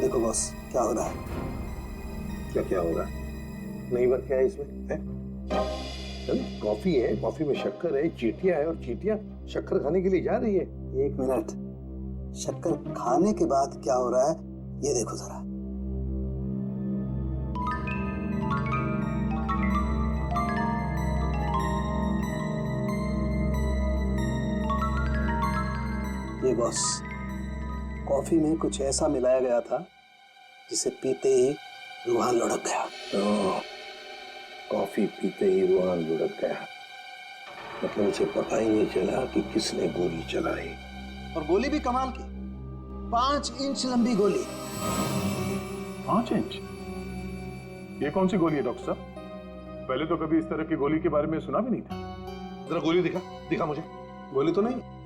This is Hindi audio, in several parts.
देखो बॉस, क्या हो रहा है? क्या क्या हो रहा है? नई बात क्या है इसमें है? चलो, कॉफी है, कॉफी में शक्कर है, चींटियां है और चींटियां शक्कर खाने के लिए जा रही है। एक मिनट, शक्कर खाने के बाद क्या हो रहा है ये देखो जरा। ये बॉस, कॉफी में कुछ ऐसा मिलाया गया था जिसे पीते ही रूहान लुढ़क गया। कॉफी पीते ही रूहान लुढ़क गया, मतलब उसे पता ही नहीं चला कि किसने गोली चलाई। और गोली भी कमाल की, 5 इंच लंबी गोली। 5 इंच? ये कौन सी गोली है डॉक्टर साहब? पहले तो कभी इस तरह की गोली के बारे में सुना भी नहीं था। जरा गोली दिखा, दिखा मुझे। गोली तो नहीं।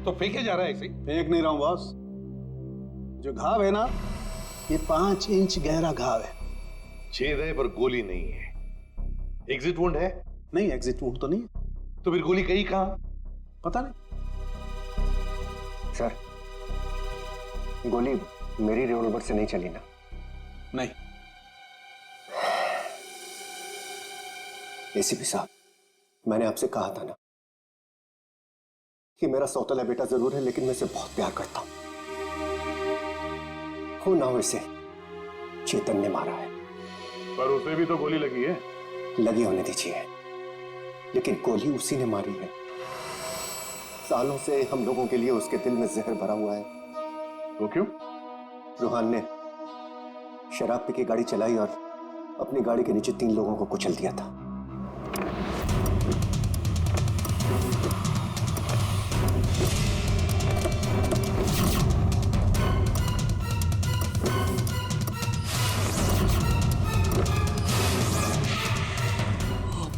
तो फेंके जा रहा है ऐसे ही? फेंक नहीं रहा हूं बॉस, जो घाव है ना, ये 5 इंच गहरा घाव है। छेद है पर गोली नहीं है। एग्जिट वुंड है? नहीं, एग्जिट वुंड तो नहीं। तो फिर गोली गई कहां? पता नहीं। सर, गोली मेरी रिवॉल्वर से नहीं चली ना? नहीं। एसीपी साहब, मैंने आपसे कहा था ना कि मेरा सौतेला बेटा जरूर है, लेकिन मैं इसे बहुत प्यार करता हूं। हो ना हो इसे चेतन ने मारा है। पर उसे भी तो गोली लगी है। लगी होने दीजिए, लेकिन गोली उसी ने मारी है। सालों से हम लोगों के लिए उसके दिल में जहर भरा हुआ है। वो क्यों? रूहान ने शराब पी के गाड़ी चलाई और अपनी गाड़ी के नीचे 3 लोगों को कुचल दिया था।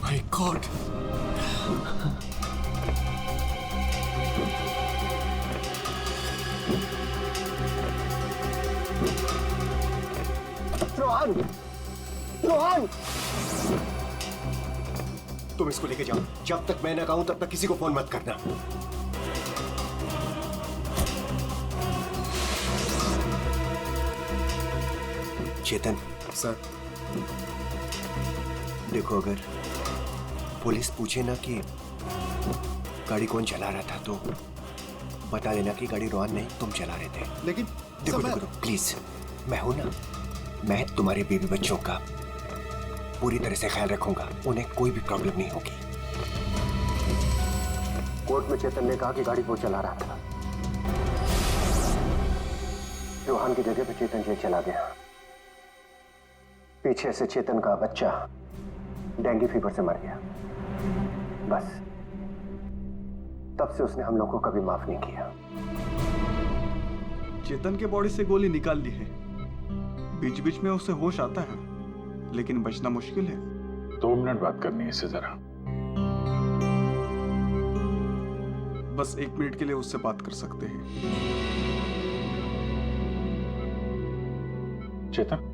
My god, Rohan! रोहन! तुम इसको लेके जाओ। जब तक मैं ना कहूं तब तक किसी को फोन मत करना। चेतन सर। देखो, अगर पुलिस पूछे ना कि गाड़ी कौन चला रहा था तो बता देना कि गाड़ी रोहन नहीं, तुम चला रहे थे। लेकिन देखो देखो प्लीज, मैं हूं ना, मैं तुम्हारे बीवी बच्चों का पूरी तरह से ख्याल रखूंगा। उन्हें कोई भी प्रॉब्लम नहीं होगी। कोर्ट में चेतन ने कहा कि गाड़ी वो चला रहा था। रोहन की जगह पे चेतन जेल चला गया। पीछे से चेतन का बच्चा डेंगू फीवर से मर गया। बस तब से उसने हम लोगों को कभी माफ नहीं किया। चेतन के बॉडी से गोली निकाल ली है। बीच बीच में उसे होश आता है, लेकिन बचना मुश्किल है। 2 मिनट बात करनी है इससे जरा। बस 1 मिनट के लिए उससे बात कर सकते हैं। चेतन,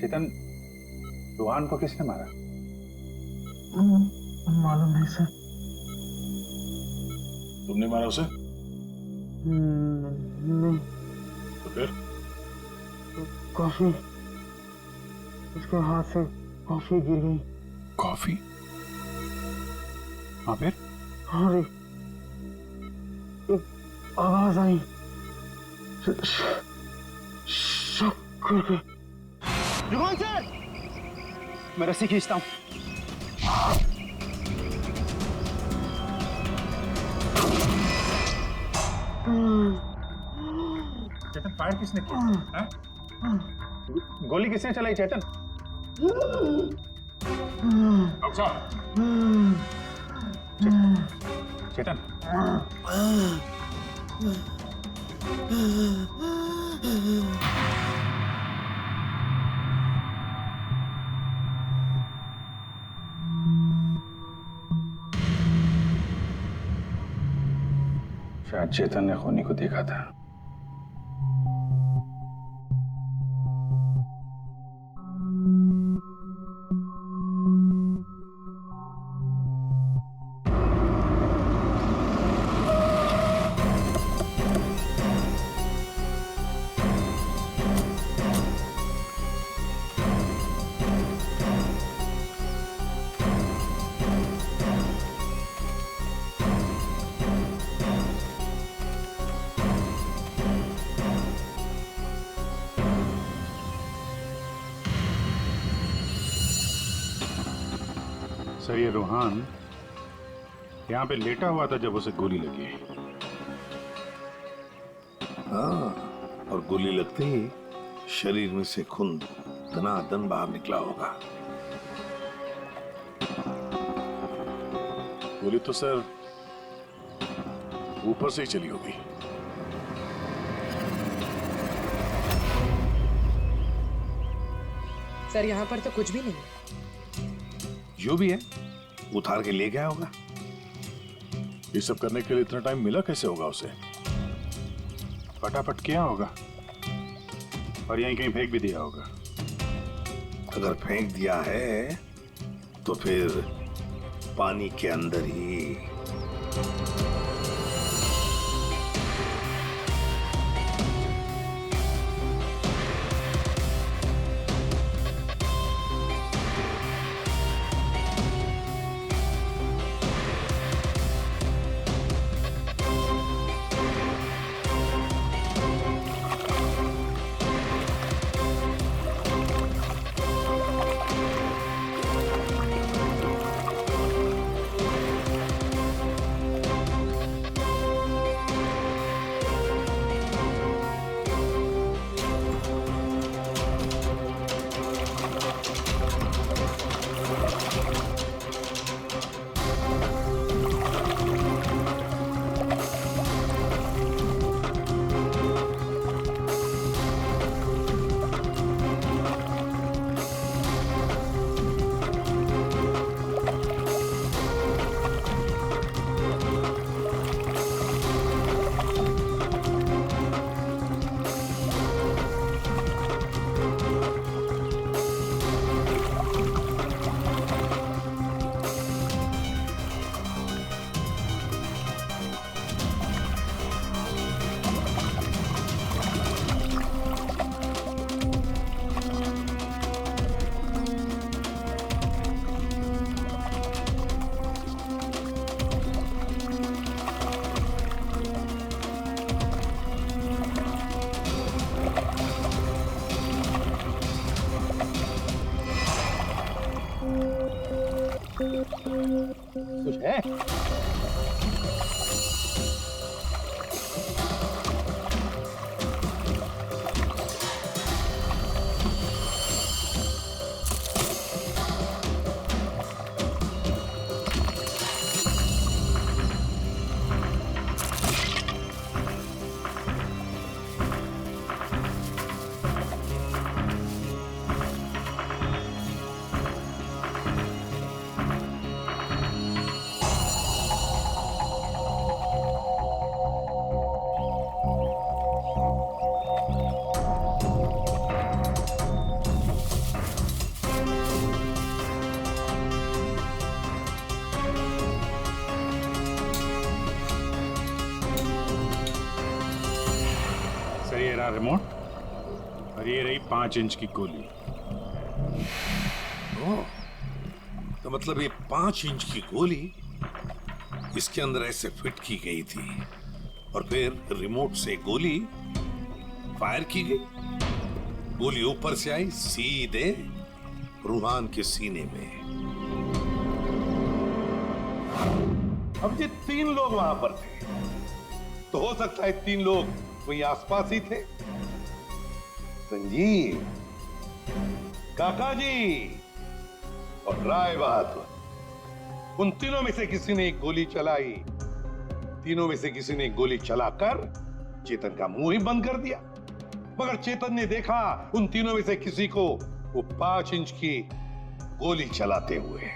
चेतन, रूहान को किसने मारा? मालूम नहीं सर। तुमने मारा उसे? नहीं। तो फिर? कॉफी, उसके हाथ से कॉफी गिर गई। कॉफी? हाँ फिर? हाँ रे, एक आवाज आई, शक करके। रोहन सर, मैं रस्सी खींचता हूं। चेतन, फायर किसने किया? गोली किसने चलाई चेतन? डॉक्टर साहब, चेतन, शायद चेतन ने खूनी को देखा था। सर ये रूहान यहाँ पे लेटा हुआ था जब उसे गोली लगी। हाँ, और गोली लगते ही शरीर में से खून दनादन बाहर निकला होगा। गोली तो सर ऊपर से ही चली होगी। सर यहाँ पर तो कुछ भी नहीं। जो भी है उतार के ले गया होगा। ये सब करने के लिए इतना टाइम मिला कैसे होगा उसे? फटाफट किया होगा और यहीं कहीं फेंक भी दिया होगा। अगर फेंक दिया है तो फिर पानी के अंदर ही। कुछ है? सर ये रहा रिमोट और ये रही 5 इंच की गोली। ओह, तो मतलब ये 5 इंच की गोली इसके अंदर ऐसे फिट की गई थी और फिर रिमोट से गोली फायर की गई। गोली ऊपर से आई सीधे रूहान के सीने में। अब ये 3 लोग वहां पर थे, तो हो सकता है 3 लोग वहीं आसपास ही थे। संजीव, काका जी और राय बहादुर, उन तीनों में से किसी ने एक गोली चलाई। तीनों में से किसी ने एक गोली चलाकर चेतन का मुंह ही बंद कर दिया, मगर चेतन ने देखा उन तीनों में से किसी को वो 5 इंच की गोली चलाते हुए।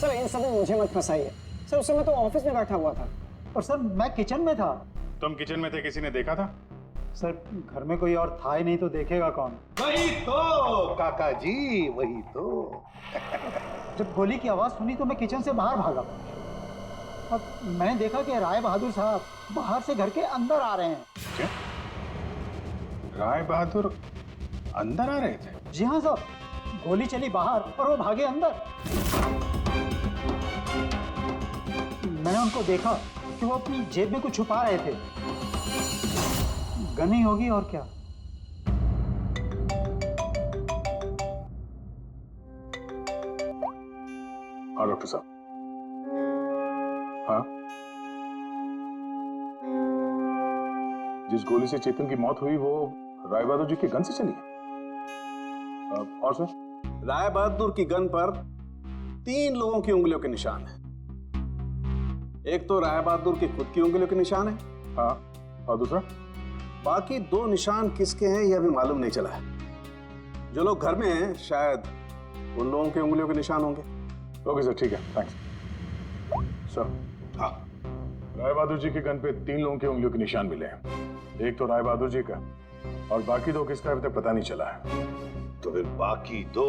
सर इन सब में मुझे मत फंसाइए सर, उस समय तो ऑफिस में बैठा हुआ था। और सर मैं किचन में था। तुम किचन में थे, किसी ने देखा था? सर घर में कोई और था ही नहीं तो देखेगा कौन। वही तो काका जी, वही तो। जब गोली की आवाज सुनी तो मैं किचन से बाहर भागा और मैंने देखा कि राय बहादुर साहब बाहर से घर के अंदर आ रहे हैं। क्या? राय बहादुर अंदर आ रहे थे? जी हाँ साहब, गोली चली बाहर और वो भागे अंदर। मैंने उनको देखा कि वो अपनी जेब में कुछ छुपा रहे थे। गन ही होगी और क्या। हाँ डॉक्टर साहब। जिस गोली से चेतन की मौत हुई वो राय बहादुर जी के गन से चली है। और सर? राय बहादुर की गन पर 3 लोगों की उंगलियों के निशान है। एक तो राय बहादुर की खुद की उंगलियों के निशान है। हाँ, और दूसरा? बाकी 2 निशान किसके हैं यह भी मालूम नहीं चला है। जो लोग घर में हैं शायद उन लोगों के उंगलियों के निशान होंगे। ओके सर, ठीक है, थैंक्स। सर, हाँ, राय बहादुर जी के गन पे 3 लोगों की उंगलियों के निशान मिले हैं। एक तो राय बहादुर जी का और बाकी 2 किसका अभी तक पता नहीं चला है। तो फिर बाकी 2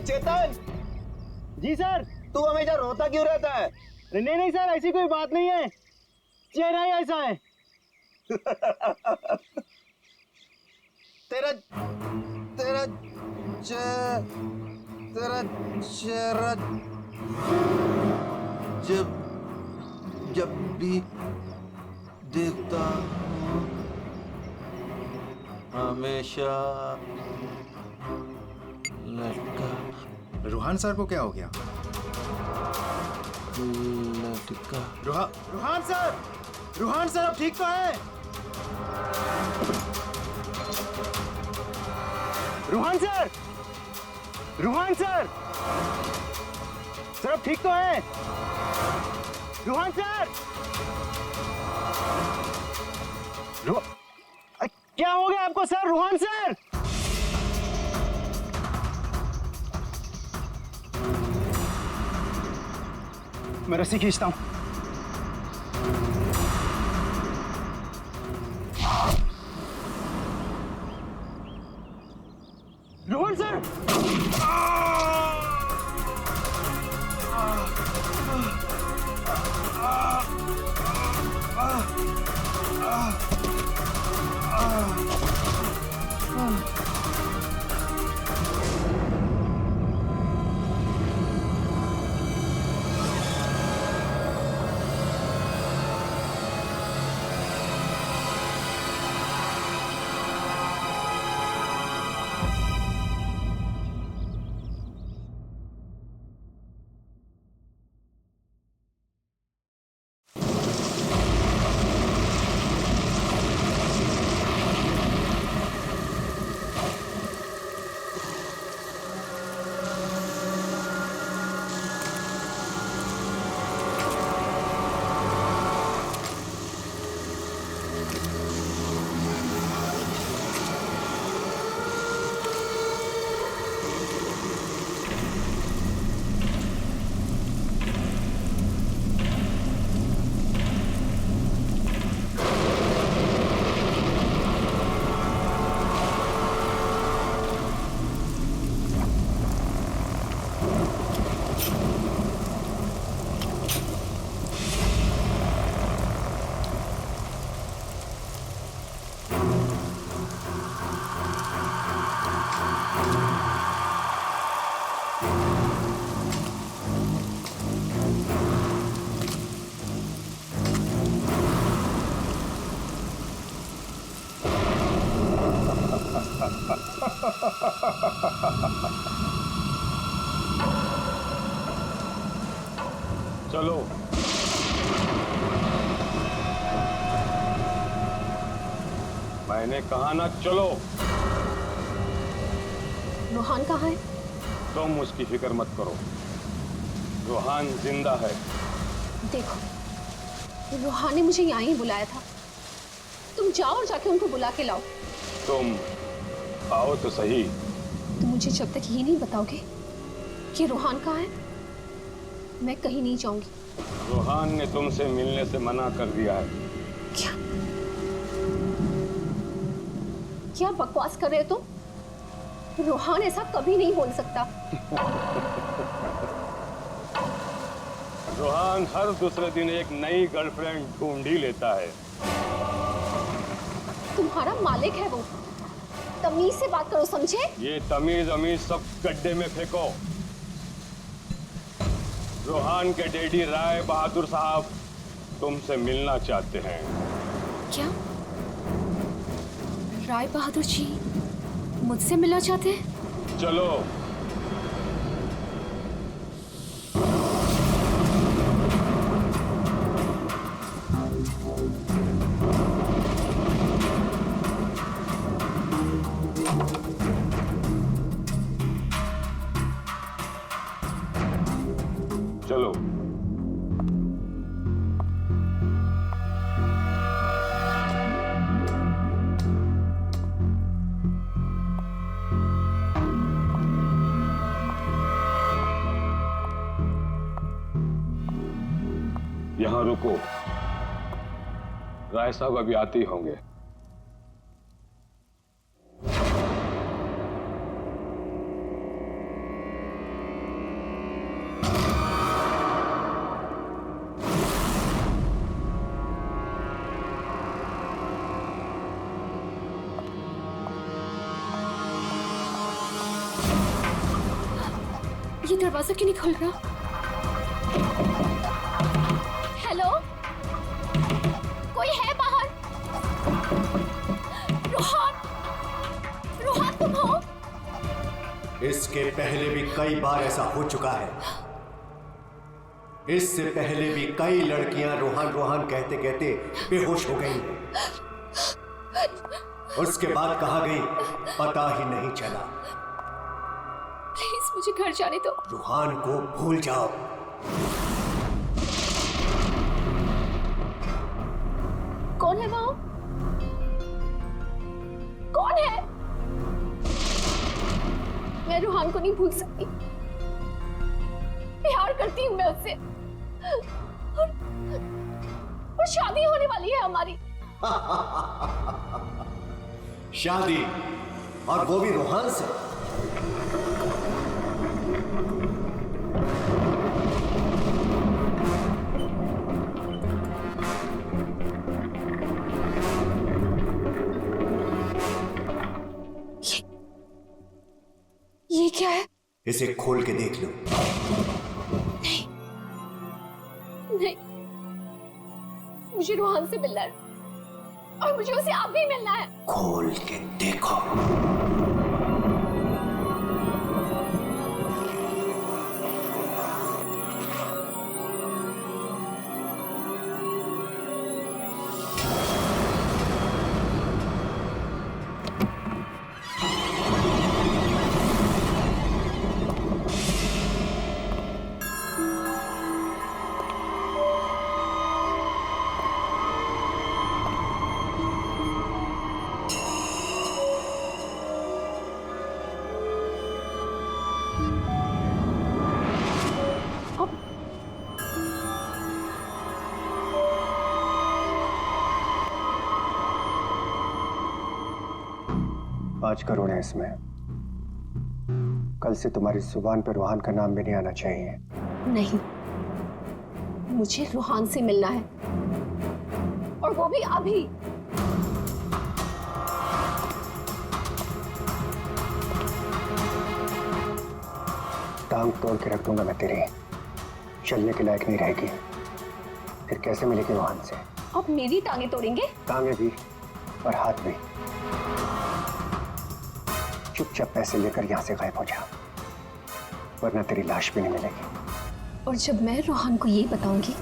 चेतन जी सर, तू हमेशा रोता क्यों रहता है? नहीं नहीं सर, ऐसी कोई बात नहीं है, चेहरा ही ऐसा है। तेरा तेरा तेरा चेहरा जब भी देखता हूँ हमेशा लटका। रूहान सर को क्या हो गया? लटका। रूहान सर अब ठीक तो है? रूहान सर अब ठीक तो है? रूहान सर, क्या हो गया आपको सर? रूहान सर, मैं रस्सी खींचता हूं। रोहन सर, चलो, मैंने कहा ना चलो। रूहान कहाँ है? तुम उसकी फिक्र मत करो, रूहान जिंदा है। देखो, रूहान ने मुझे यहाँ ही बुलाया था। तुम जाओ और जाके उनको बुला के लाओ। तुम आओ तो सही। तुम मुझे जब तक ये नहीं बताओगे कि रोहान कहाँ है, मैं कहीं नहीं जाऊंगी। रोहान ने तुमसे मिलने से मना कर दिया है। क्या क्या बकवास कर रहे हो तुम? रोहान ऐसा कभी नहीं बोल सकता। रोहान हर दूसरे दिन एक नई गर्लफ्रेंड ढूंढ ही लेता है। तुम्हारा मालिक है वो, तमीज से बात करो, समझे? ये तमीज अमीज सब गड्ढे में फेंको। रोहान के डैडी राय बहादुर साहब तुमसे मिलना चाहते हैं। क्या राय बहादुर जी मुझसे मिलना चाहते हैं? चलो। चलो। यहां रुको, राय साहब अभी आते ही होंगे। ये दरवाजा क्यों नहीं खुल रहा? हेलो, कोई है बाहर? रोहान, रोहान तुम हो? इसके पहले भी कई बार ऐसा हो चुका है। इससे पहले भी कई लड़कियां रोहान रोहान कहते कहते बेहोश हो गई। उसके बाद कहाँ गई पता ही नहीं चला। प्लीज मुझे घर जाने दो। रोहान को भूल जाओ। कौन है वो? कौन है? मैं रोहान को नहीं भूल सकती। प्यार करती हूँ मैं उससे, और शादी होने वाली है हमारी। शादी, और वो भी रोहान से। ये क्या है? इसे खोल के देख लो। नहीं, नहीं, मुझे रोहान से मिलना है, और मुझे उसे आप भी मिलना है। खोल के देखो। पाँच करोड़ है इसमें। कल से तुम्हारी जुबान पर रोहान का नाम भी नहीं आना चाहिए। नहीं, मुझे रोहान से मिलना है, और वो भी अभी। टांग तोड़ के रख दूंगा मैं तेरी, चलने के लायक नहीं रहेगी। फिर कैसे मिलेगी रोहान से? आप मेरी टांगे तोड़ेंगे? टांगे भी और हाथ भी। चुपचाप पैसे लेकर यहां से गायब हो जा, वरना तेरी लाश भी नहीं मिलेगी। और जब मैं रोहान को ये बताऊंगी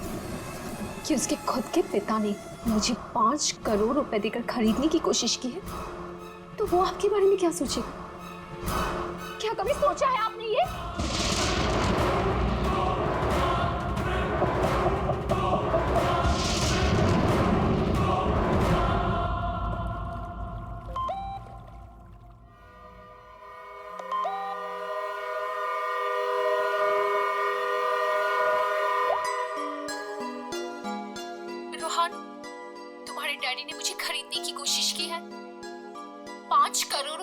कि उसके खुद के पिता ने मुझे 5 करोड़ रुपए देकर खरीदने की कोशिश की है, तो वो आपके बारे में क्या सोचेगा? क्या कभी सोचा है आपने ये?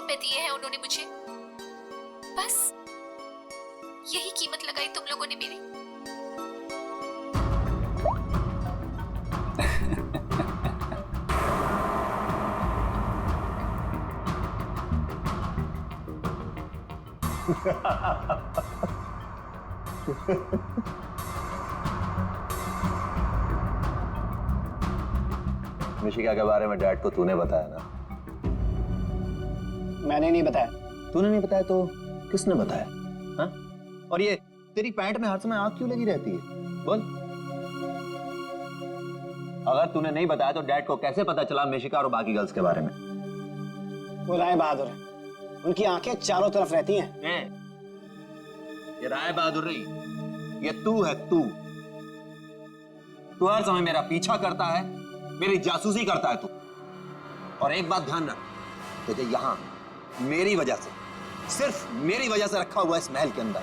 रुपए दिए हैं उन्होंने मुझे, बस यही कीमत लगाई तुम लोगों ने मेरी। मिशिका के बारे में डैड को तूने बताया ना? मैंने नहीं बताया। तूने नहीं बताया तो किसने बताया? हाँ? और ये तेरी पैंट में हर समय आग क्यों लगी रहती है? बोल। अगर तूने नहीं बताया तो डैड को कैसे पता चला मिशिका और बाकी गर्ल्स के बारे में? वो राय बहादुर है, उनकी आंखें चारों तरफ रहती हैं। ये राय बहादुर नहीं, ये तू है। तू हर समय मेरा पीछा करता है, मेरी जासूसी करता है तू। और एक बात ध्यान रख, तुझे यहां मेरी वजह से, सिर्फ मेरी वजह से रखा हुआ इस महल के अंदर।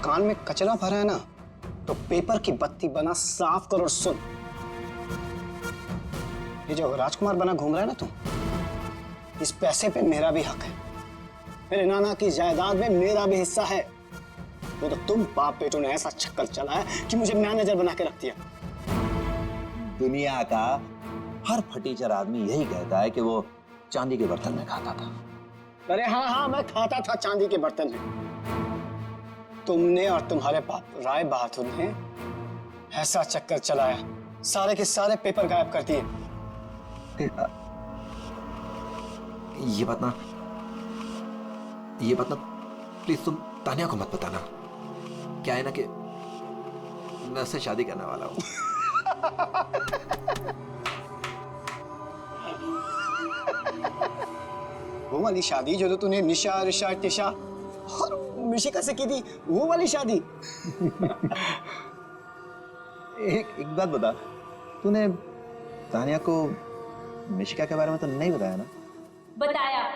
कान में कचरा भरा है ना, तो पेपर की बत्ती बना साफ कर और सुन। ये जो राजकुमार बना घूम रहा है ना तू, इस पैसे पे मेरा भी हक है। मेरे नाना की जायदाद में मेरा भी हिस्सा है। वो तो तुम बाप बेटों ने ऐसा चक्कर चलाया कि मुझे मैनेजर बना के रख दिया। दुनिया का हर फटीचर आदमी यही कहता है कि वो चांदी के बर्तन में खाता था। अरे हाँ, मैं खाता था चांदी के बर्तन में। तुमने और तुम्हारे बाप राय बहादुर ने ऐसा चक्कर चलाया, सारे के सारे पेपर गायब कर दिए। ये बात ना प्लीज तुम तानिया को मत बताना। क्या है ना कि मैं उससे शादी करने वाला हूं। वो वाली शादी जो तो तूने निशा, रिशा, तिशा और मिशिका से की थी, वो वाली शादी। एक बात बता, तूने तानिया को मिशिका के बारे में तो नहीं बताया ना? बताया।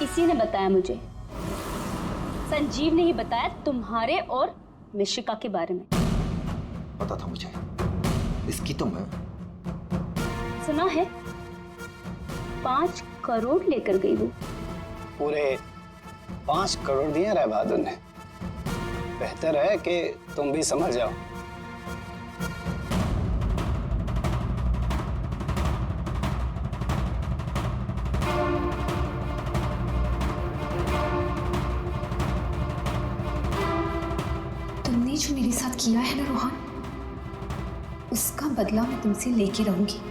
इसी ने बताया मुझे। संजीव ने ही बताया तुम्हारे और मिशिका के बारे में। पता था मुझे, इसकी तो मैं सुना है 5 करोड़ लेकर गई वो। पूरे 5 करोड़ दिए राय बहादुर ने। बेहतर है कि तुम भी समझ जाओ। तुमने जो मेरे साथ किया है ना रोहन, उसका बदला मैं तुमसे लेके रहूंगी।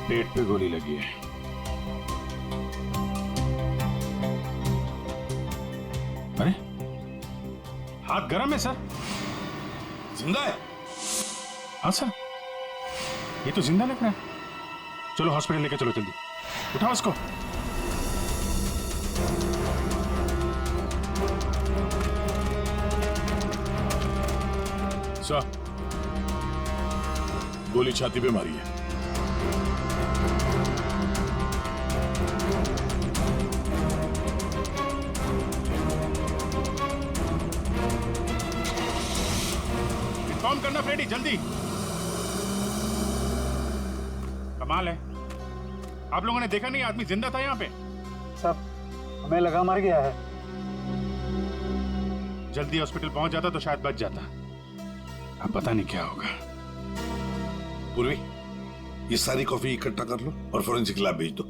पेट पे गोली लगी है। अरे हाथ गर्म है सर। जिंदा है? हाँ सर, ये तो जिंदा लग रहा है। चलो हॉस्पिटल लेके चलो जल्दी। उठाओ इसको। सर, गोली छाती पे मारी है। इन्फॉर्म करना फ्रेडी, जल्दी। कमाल है, आप लोगों ने देखा नहीं आदमी जिंदा था यहाँ पे? सब हमें लगा मर गया है। जल्दी हॉस्पिटल पहुंच जाता तो शायद बच जाता। अब पता नहीं क्या होगा। पूर्वी, ये सारी कॉफी इकट्ठा कर लो और फोरेंसिक लैब भेज दो।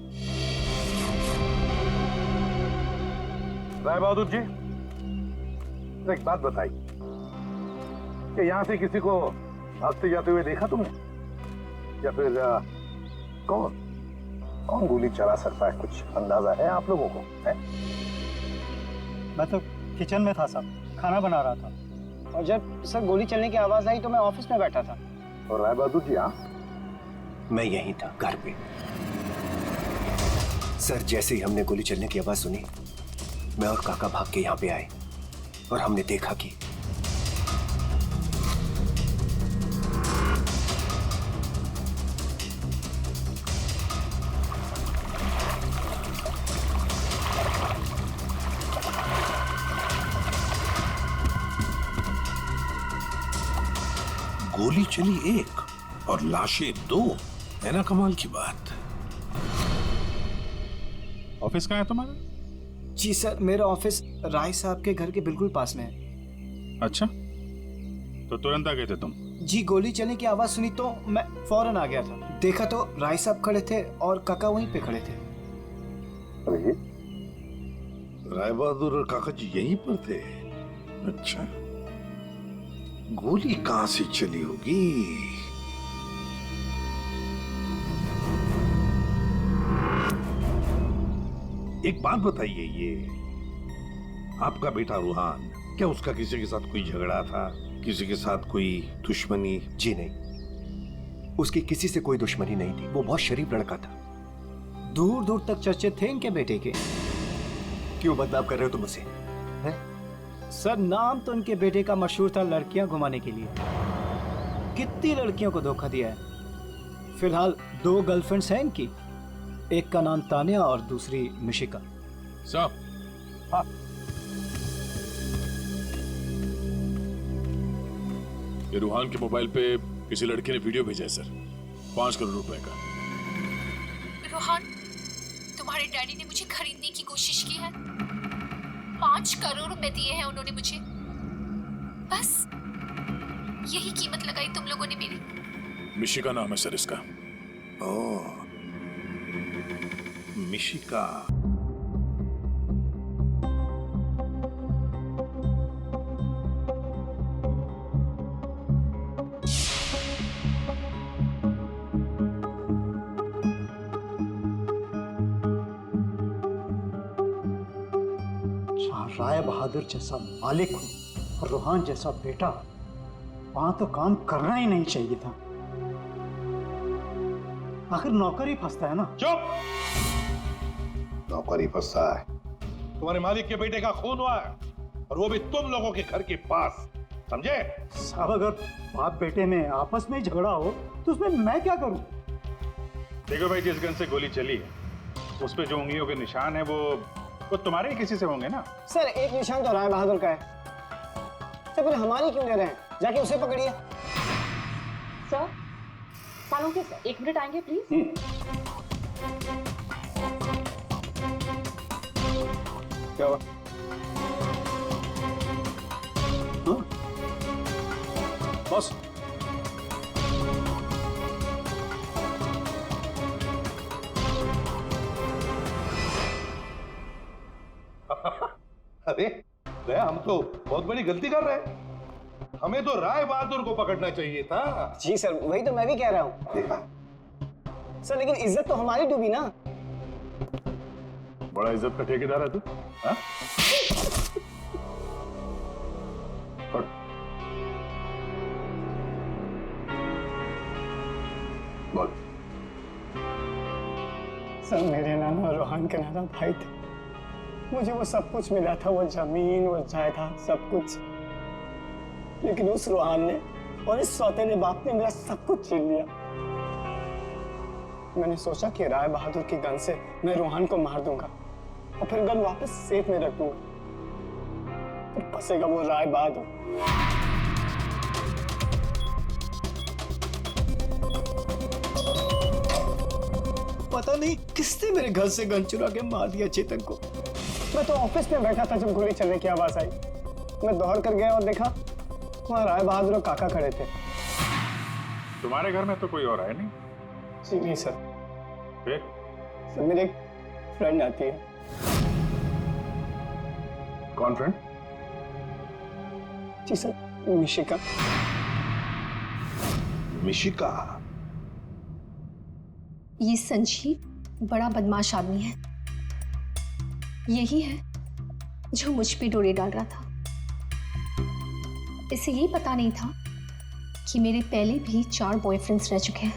राय बहादुर जी, एक बात बताइए कि यहां से किसी को भागते जाते हुए देखा तुमने, या फिर कौन गोली चला सकता है, कुछ अंदाजा है आप लोगों को? है? मैं तो किचन में था साहब, खाना बना रहा था, और जब सर गोली चलने की आवाज आई तो मैं ऑफिस में बैठा था। और राय बहादुर जी आप? मैं यहीं था, घर पे। सर, जैसे ही हमने गोली चलने की आवाज सुनी, मैं और काका भाग के यहाँ पे आए और हमने देखा कि गोली चली एक और लाशें दो, है ना कमाल की बात। ऑफिस कहाँ है तुम्हारा? जी सर, मेरा ऑफिस राय साहब के घर के बिल्कुल पास में है। अच्छा, तो तुरंत आ गए थे तुम? जी, गोली चलने की आवाज सुनी तो मैं फौरन आ गया था। देखा तो राय साहब खड़े थे और काका वहीं पे खड़े थे। राय बहादुर और काका जी यहीं पर थे? अच्छा, गोली कहां से चली होगी? एक बात बताइए, ये आपका बेटा रूहान, क्या उसका किसी के साथ कोई झगड़ा था, किसी के साथ कोई दुश्मनी? जी नहीं, उसकी किसी से कोई दुश्मनी नहीं थी। वो बहुत शरीफ लड़का था। दूर दूर तक चर्चे थे इनके बेटे के। क्यों बदनाम कर रहे हो तुम उसे? सर, नाम तो इनके बेटे का मशहूर था लड़कियां घुमाने के लिए। कितनी लड़कियों को धोखा दिया है। फिलहाल 2 गर्लफ्रेंड्स हैं इनकी, एक का नाम तानिया और दूसरी मिशिका। साहब, हाँ, ये रूहान के मोबाइल पे किसी लड़के ने वीडियो भेजा है सर, 5 करोड़ रुपए का। रोहन, तुम्हारे डैडी ने मुझे खरीदने की कोशिश की है। 5 करोड़ रुपए दिए हैं उन्होंने मुझे। बस यही कीमत लगाई तुम लोगों ने मेरी। मिशिका नाम है सर इसका। ओह, मिशिका। जहाँ राय बहादुर जैसा मालिक हो और रूहान जैसा बेटा, वहां तो काम करना ही नहीं चाहिए था। आखिर नौकर ही फंसता है ना। चुप! नौकर ही फंसा है। तुम्हारे मालिक के बेटे का खून हुआ है, और वो भी तुम लोगों के घर के पास, समझे? साहब, अगर बाप बेटे में आपस में ही झगड़ा हो तो उसमें मैं क्या करूं? देखो भाई, जिस गन से गोली चली है उस पे जो उंगलियों के निशान है वो तुम्हारे ही किसी से होंगे ना। सर, एक निशान तो राय बहादुर का है। सर, फिर हमारी क्यों ले रहे हैं? जाके उसे पकड़िए। सर, सालों के सर, 1 मिनट आएंगे प्लीज। क्या हुआ? बस, अरे हम तो बहुत बड़ी गलती कर रहे हैं। हमें तो राय बहादुर को पकड़ना चाहिए था। जी सर, वही तो मैं भी कह रहा हूँ। देखा सर, लेकिन इज्जत तो हमारी डूबी ना। बड़ा इज्जत का ठेकेदार है तू, हाँ? बोल। सर, मेरे नाना रोहन के नाना भाई थे। मुझे वो सब कुछ मिला था, वो जमीन, वो जायदाद, सब कुछ। लेकिन उस रोहन ने और इस सौतेले बाप ने मेरा सब कुछ छीन लिया। मैंने सोचा कि राय बहादुर की गन से मैं रोहन को मार दूंगा और फिर गन वापस सेफ में रख दूंगा। फिर फंसेगा वो राय बहादुर। पता नहीं किसने मेरे घर से गन चुरा के मार दिया चेतन को। मैं तो ऑफिस में बैठा था जब गोली चलने की आवाज आई। मैं दौड़ कर गया और देखा वहाँ राय बहादुर और काका खड़े थे। तुम्हारे घर में तो कोई और है नहीं? जी नहीं सर। फिर? सर मेरी एक फ्रेंड आती है। कौन फ्रेंड? जी सर, मिशिका। मिशिका? ये संजीव बड़ा बदमाश आदमी है। यही है जो मुझ पे डोरे डाल रहा था। इसे ये पता नहीं था कि मेरे पहले भी 4 बॉयफ्रेंड्स रह चुके हैं।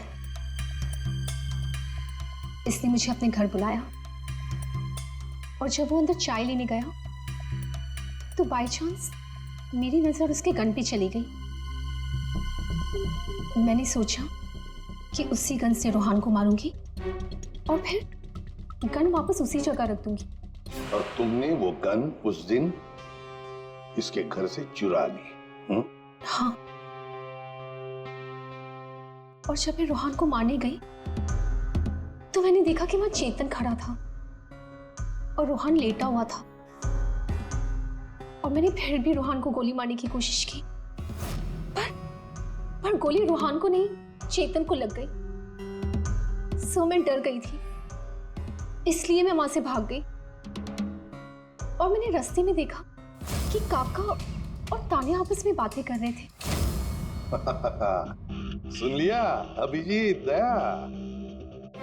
इसने मुझे अपने घर बुलाया और जब वो अंदर चाय लेने गया तो बाय चांस मेरी नजर उसके गन पे चली गई। मैंने सोचा कि उसी गन से रोहान को मारूंगी और फिर गन वापस उसी जगह रख दूंगी। और तुमने वो गन उस दिन इसके घर से चुरा ली? हाँ। और जब मैं रोहान को मारने गई तो मैंने देखा कि वहां चेतन खड़ा था और रोहान लेटा हुआ था। और मैंने फिर भी रोहान को गोली मारने की कोशिश की, पर गोली रोहान को नहीं चेतन को लग गई। सो मैं डर गई थी, इसलिए मैं वहां से भाग गई। और मैंने रास्ते में देखा कि काका और तानिया आपस में बातें कर रहे थे। सुन लिया अभिजीत, दया?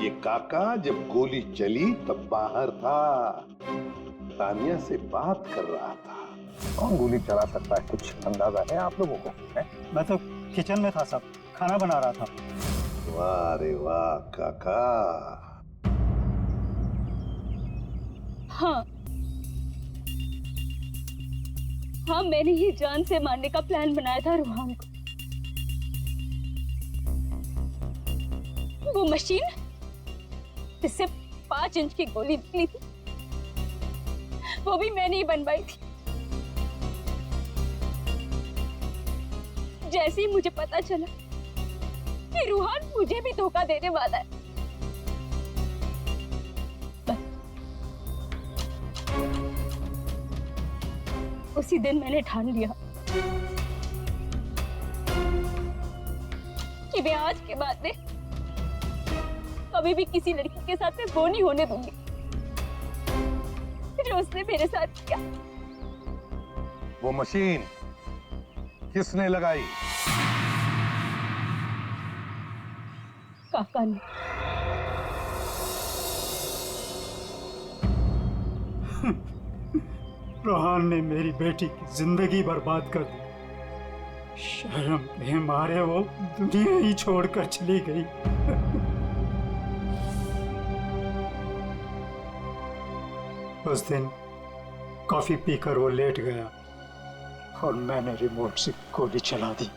ये काका जब गोली चली तब बाहर था, तानिया से बात कर रहा था। कौन गोली चला सकता है, कुछ अंदाजा है आप लोगों को? मैं तो किचन में था साहब, खाना बना रहा था। वाह रे वाह काका। हाँ, मैंने ही जान से मारने का प्लान बनाया था रोहान को। वो मशीन जिससे 5 इंच की गोली निकली थी, वो भी मैंने ही बनवाई थी। जैसे ही मुझे पता चला कि रोहान मुझे भी धोखा देने वाला है, उसी दिन मैंने ठान लिया कि मैं आज के बाद में कभी भी किसी लड़की के साथ में वो नहीं होने दूंगी जो उसने मेरे साथ किया। वो मशीन किसने लगाई? काका ने। रोहान ने मेरी बेटी की जिंदगी बर्बाद कर दी। शर्म के मारे वो दुनिया ही छोड़कर चली गई। उस दिन कॉफी पीकर वो लेट गया और मैंने रिमोट से गोली चला दी।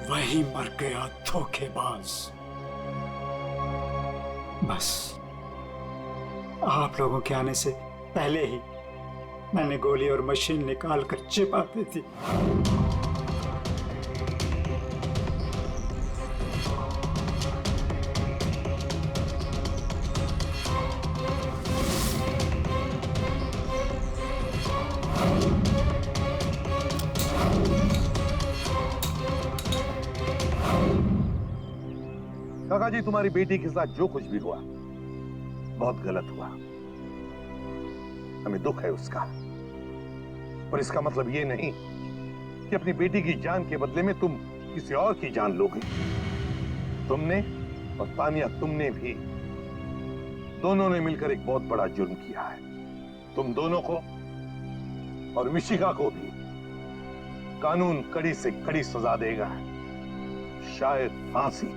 वही मर गया धोखेबाज। बस आप लोगों के आने से पहले ही मैंने गोली और मशीन निकाल कर छिपा दी थी। काका जी, तुम्हारी बेटी के साथ जो कुछ भी हुआ बहुत गलत हुआ। हमें दुख है उसका, पर इसका मतलब ये नहीं कि अपनी बेटी की जान के बदले में तुम किसी और की जान लोगे। तुमने और तानिया, तुमने भी, दोनों ने मिलकर एक बहुत बड़ा जुर्म किया है। तुम दोनों को और मिशिका को भी कानून कड़ी से कड़ी सजा देगा, शायद फांसी।